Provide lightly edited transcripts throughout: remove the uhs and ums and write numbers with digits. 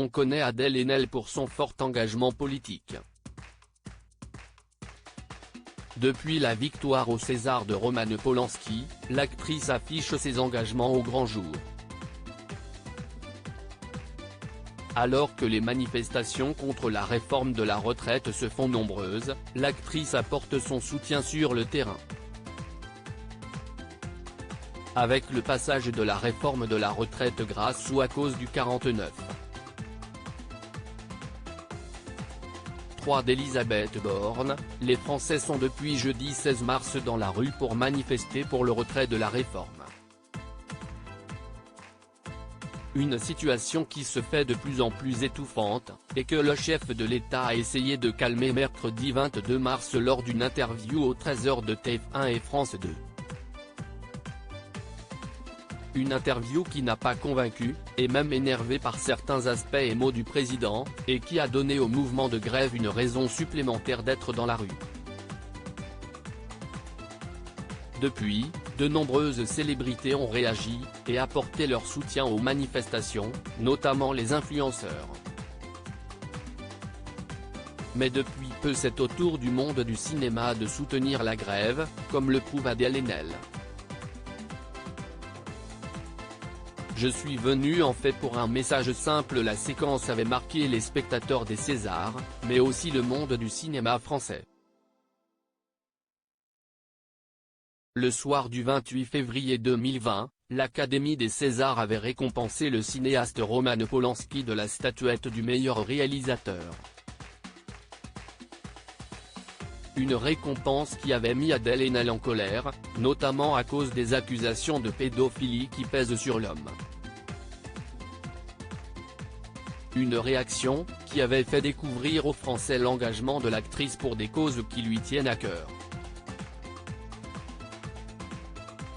On connaît Adèle Haenel pour son fort engagement politique. Depuis la victoire au César de Roman Polanski, l'actrice affiche ses engagements au grand jour. Alors que les manifestations contre la réforme de la retraite se font nombreuses, l'actrice apporte son soutien sur le terrain. Avec le passage de la réforme de la retraite grâce ou à cause du 49. 3 d'Elisabeth Borne, les Français sont depuis jeudi 16 mars dans la rue pour manifester pour le retrait de la réforme. Une situation qui se fait de plus en plus étouffante, et que le chef de l'État a essayé de calmer mercredi 22 mars lors d'une interview aux 13h de TF1 et France 2. Une interview qui n'a pas convaincu, et même énervé par certains aspects et mots du président, et qui a donné au mouvement de grève une raison supplémentaire d'être dans la rue. Depuis, de nombreuses célébrités ont réagi, et apporté leur soutien aux manifestations, notamment les influenceurs. Mais depuis peu c'est au tour du monde du cinéma de soutenir la grève, comme le prouve Adèle Haenel. Je suis venu en fait pour un message simple. La séquence avait marqué les spectateurs des Césars, mais aussi le monde du cinéma français. Le soir du 28 février 2020, l'Académie des Césars avait récompensé le cinéaste Roman Polanski de la statuette du meilleur réalisateur. Une récompense qui avait mis Adèle Haenel en colère, notamment à cause des accusations de pédophilie qui pèsent sur l'homme. Une réaction, qui avait fait découvrir aux Français l'engagement de l'actrice pour des causes qui lui tiennent à cœur.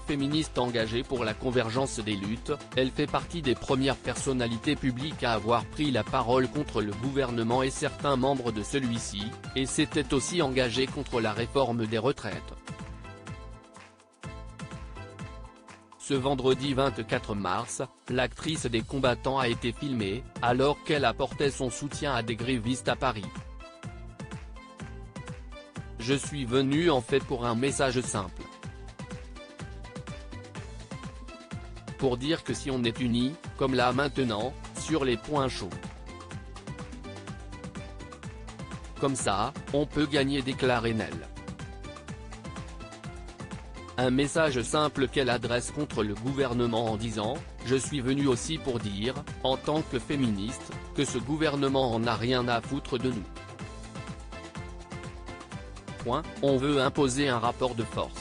Féministe engagée pour la convergence des luttes, elle fait partie des premières personnalités publiques à avoir pris la parole contre le gouvernement et certains membres de celui-ci, et s'était aussi engagée contre la réforme des retraites. Ce vendredi 24 mars, l'actrice des combattants a été filmée, alors qu'elle apportait son soutien à des grévistes à Paris. Je suis venu en fait pour un message simple. Pour dire que si on est unis, comme là maintenant, sur les points chauds. Comme ça, on peut gagner, déclare Haenel. Un message simple qu'elle adresse contre le gouvernement en disant « Je suis venu aussi pour dire, en tant que féministe, que ce gouvernement en a rien à foutre de nous. On veut imposer un rapport de force. »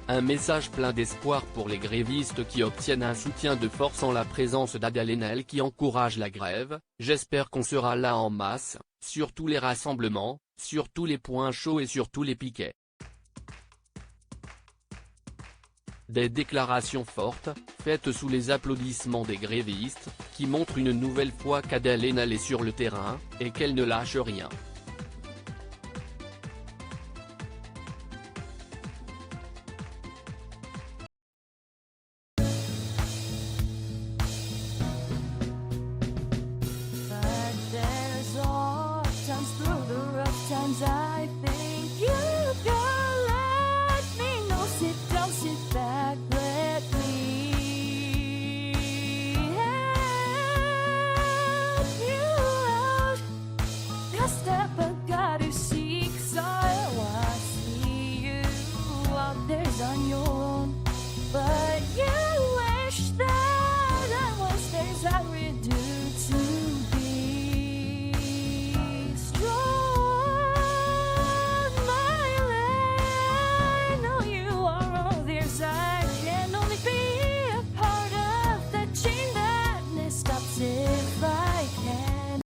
Un message plein d'espoir pour les grévistes qui obtiennent un soutien de force en la présence d'Adèle Haenel qui encourage la grève. J'espère qu'on sera là en masse, sur tous les rassemblements, sur tous les points chauds et sur tous les piquets. Des déclarations fortes, faites sous les applaudissements des grévistes, qui montrent une nouvelle fois qu'Adèle Haenel est sur le terrain, et qu'elle ne lâche rien.